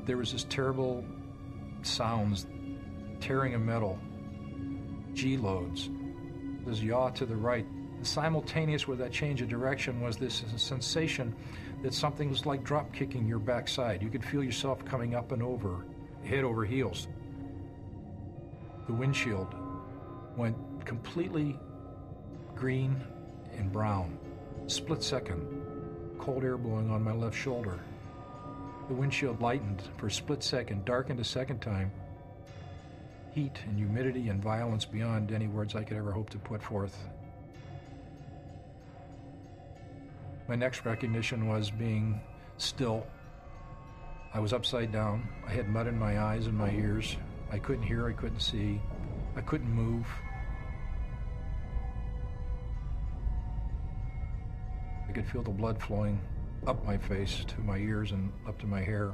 There was this terrible sounds, tearing of metal, G-loads. There's yaw to the right. Simultaneous with that change of direction was this sensation that something was like drop kicking your backside. You could feel yourself coming up and over, head over heels. The windshield went completely green and brown. Split second, cold air blowing on my left shoulder. The windshield lightened for a split second, darkened a second time. Heat and humidity and violence beyond any words I could ever hope to put forth. My next recognition was being still. I was upside down. I had mud in my eyes and my ears. I couldn't hear, I couldn't see, I couldn't move. I could feel the blood flowing up my face to my ears and up to my hair.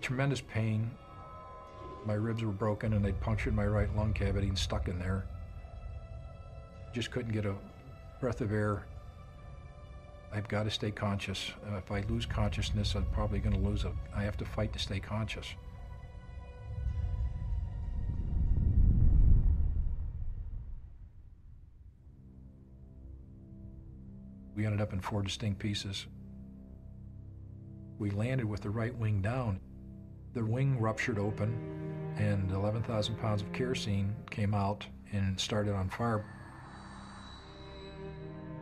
Tremendous pain. My ribs were broken and they'd punctured my right lung cavity and stuck in there. Just couldn't get a breath of air. I've got to stay conscious. If I lose consciousness, I'm probably going to lose it. I have to fight to stay conscious. We ended up in 4 distinct pieces. We landed with the right wing down. The wing ruptured open and 11,000 pounds of kerosene came out and started on fire.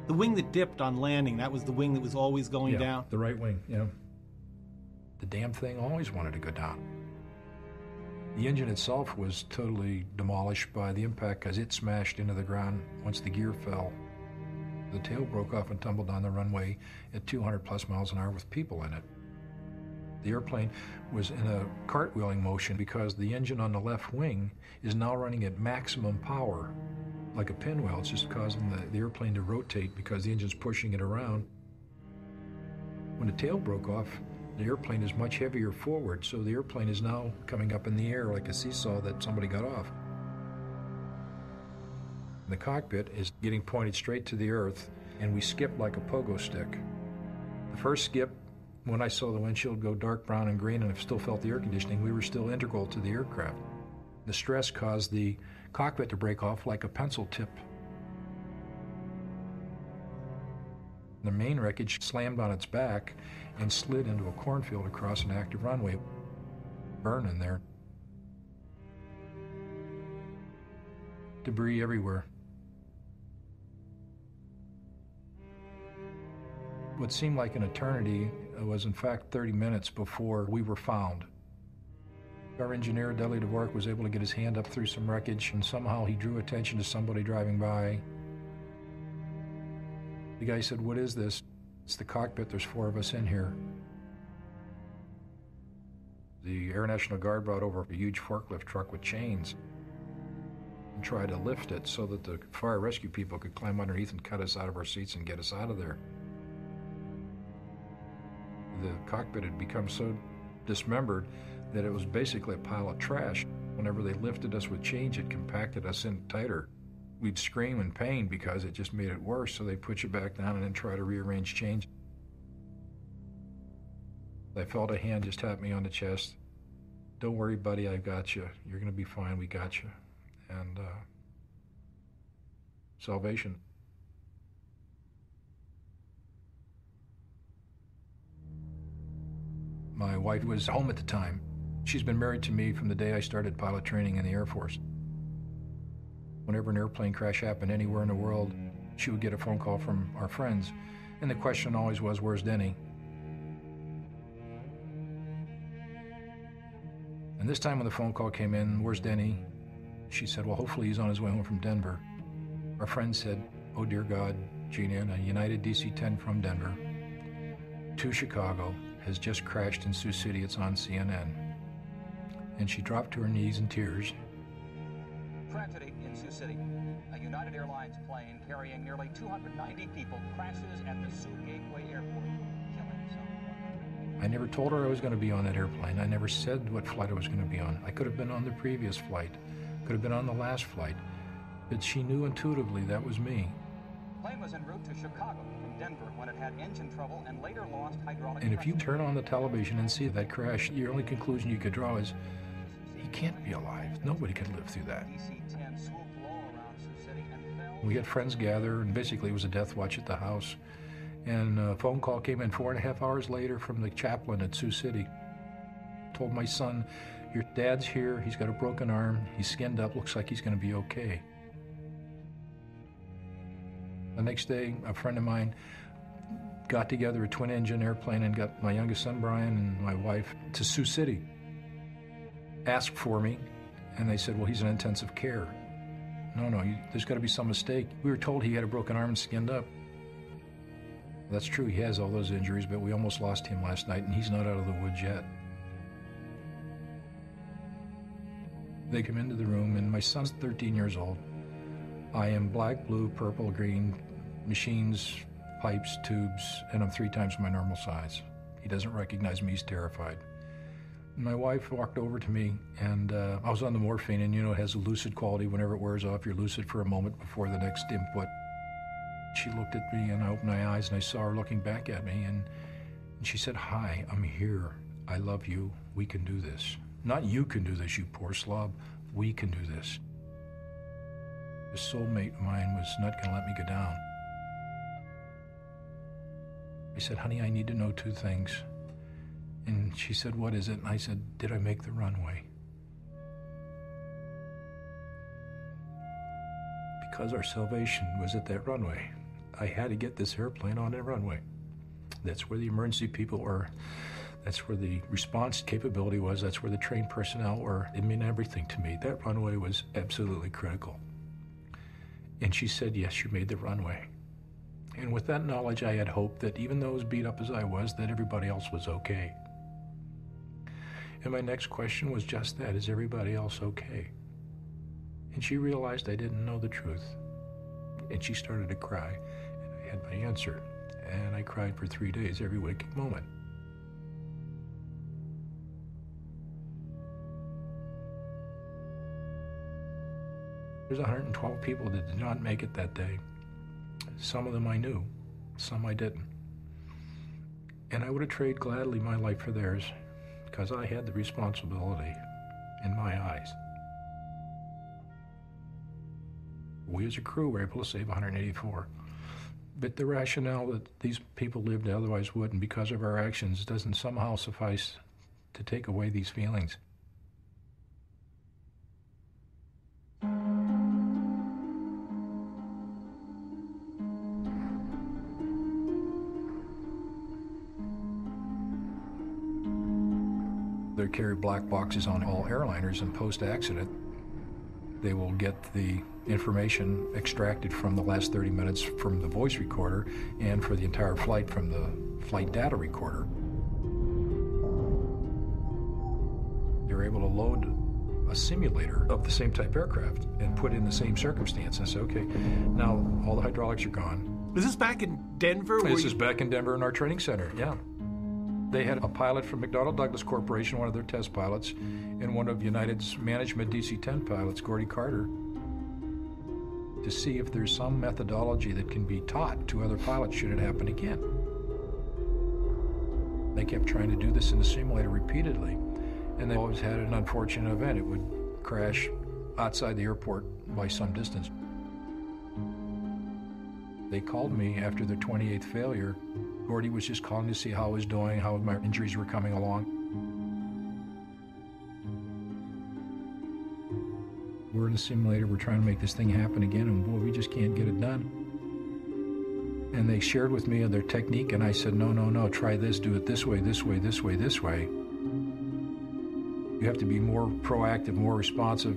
The wing that dipped on landing, that was the wing that was always going down? The right wing, yeah. The damn thing always wanted to go down. The engine itself was totally demolished by the impact as it smashed into the ground once the gear fell. The tail broke off and tumbled down the runway at 200 plus miles an hour with people in it. The airplane was in a cartwheeling motion because the engine on the left wing is now running at maximum power. Like a pinwheel, it's just causing the airplane to rotate because the engine's pushing it around. When the tail broke off, the airplane is much heavier forward, so the airplane is now coming up in the air like a seesaw that somebody got off. The cockpit is getting pointed straight to the earth, and we skipped like a pogo stick. The first skip, when I saw the windshield go dark brown and green and I still felt the air conditioning, we were still integral to the aircraft. The stress caused the cockpit to break off like a pencil tip. The main wreckage slammed on its back and slid into a cornfield across an active runway, burning there. Debris everywhere. What seemed like an eternity was in fact 30 minutes before we were found. Our engineer, Dudley DeVork, was able to get his hand up through some wreckage, and somehow he drew attention to somebody driving by. The guy said, "What is this?" "It's the cockpit, there's 4 of us in here." The Air National Guard brought over a huge forklift truck with chains and tried to lift it so that the fire rescue people could climb underneath and cut us out of our seats and get us out of there. The cockpit had become so dismembered that it was basically a pile of trash. Whenever they lifted us with chains, it compacted us in tighter. We'd scream in pain because it just made it worse, so they put you back down and then try to rearrange chains. I felt a hand just tap me on the chest. "Don't worry, buddy, I got you. You're going to be fine, we got you." And salvation. My wife was home at the time. She's been married to me from the day I started pilot training in the Air Force. Whenever an airplane crash happened anywhere in the world, she would get a phone call from our friends, and the question always was, "Where's Denny?" And this time when the phone call came in, "Where's Denny?" she said, "Well, hopefully he's on his way home from Denver." Our friend said, "Oh dear God, Gina, a United DC-10 from Denver to Chicago has just crashed in Sioux City. It's on CNN." And she dropped to her knees in tears. Tragedy in Sioux City. A United Airlines plane carrying nearly 290 people crashes at the Sioux Gateway Airport, killing someone. I never told her I was going to be on that airplane. I never said what flight I was going to be on. I could have been on the previous flight, could have been on the last flight, but she knew intuitively that was me. The plane was en route to Chicago from Denver when it had engine trouble and later lost hydraulic And if you pressure. turn on the television and see that crash, your only conclusion you could draw is, he can't be alive. Nobody could live through that. DC-10 swooped low around Sioux City and fell. We had friends gather, and basically it was a death watch at the house. And a phone call came in 4.5 hours later from the chaplain at Sioux City. Told my son, your dad's here, he's got a broken arm, he's skinned up, looks like he's going to be okay. The next day, a friend of mine got together a twin-engine airplane and got my youngest son, Brian, and my wife to Sioux City. Asked for me, and they said, well, he's in intensive care. No, there's got to be some mistake. We were told he had a broken arm and skinned up. That's true, he has all those injuries, but we almost lost him last night, and he's not out of the woods yet. They come into the room, and my son's 13 years old. I am black, blue, purple, green, machines, pipes, tubes, and I'm 3 times my normal size. He doesn't recognize me, he's terrified. My wife walked over to me, and I was on the morphine, and it has a lucid quality. Whenever it wears off, you're lucid for a moment before the next input. She looked at me, and I opened my eyes, and I saw her looking back at me, and she said, hi, I'm here. I love you. We can do this. Not you can do this, you poor slob. We can do this. The soulmate of mine was not going to let me go down. I said, honey, I need to know 2 things. And she said, what is it? And I said, did I make the runway? Because our salvation was at that runway. I had to get this airplane on that runway. That's where the emergency people were. That's where the response capability was. That's where the trained personnel were. It meant everything to me. That runway was absolutely critical. And she said, yes, you made the runway. And with that knowledge, I had hope that even though as beat up as I was, that everybody else was okay. And my next question was just that, is everybody else okay? And she realized I didn't know the truth. And she started to cry, and I had my answer. And I cried for 3 days, every waking moment. There's 112 people that did not make it that day. Some of them I knew, some I didn't. And I would have traded gladly my life for theirs because I had the responsibility in my eyes. We as a crew were able to save 184. But the rationale that these people lived otherwise wouldn't because of our actions doesn't somehow suffice to take away these feelings. They carry black boxes on all airliners, and post-accident, they will get the information extracted from the last 30 minutes from the voice recorder and for the entire flight from the flight data recorder. They're able to load a simulator of the same type aircraft and put in the same circumstance. I say, okay, now all the hydraulics are gone. Was this back in Denver? This is back in Denver in our training center, yeah. They had a pilot from McDonnell Douglas Corporation, one of their test pilots, and one of United's management DC-10 pilots, Gordy Carter, to see if there's some methodology that can be taught to other pilots should it happen again. They kept trying to do this in the simulator repeatedly, and they always had an unfortunate event. It would crash outside the airport by some distance. They called me after their 28th failure. Gordy was just calling to see how I was doing, how my injuries were coming along. We're in the simulator, we're trying to make this thing happen again, and boy, we just can't get it done. And they shared with me their technique, and I said, no, try this, do it this way, this way, this way, this way. You have to be more proactive, more responsive.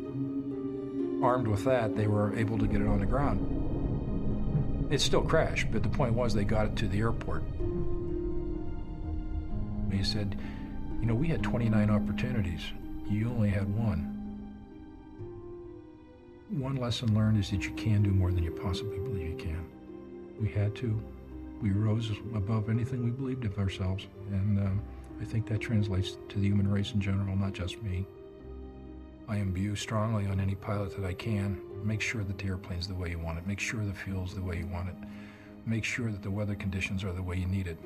Armed with that, they were able to get it on the ground. It still crashed, but the point was they got it to the airport. He said, we had 29 opportunities. You only had one. One lesson learned is that you can do more than you possibly believe you can. We had to. We rose above anything we believed of ourselves, and I think that translates to the human race in general, not just me. I imbue strongly on any pilot that I can. Make sure that the airplane's the way you want it. Make sure the fuel's the way you want it. make sure that the weather conditions are the way you need it.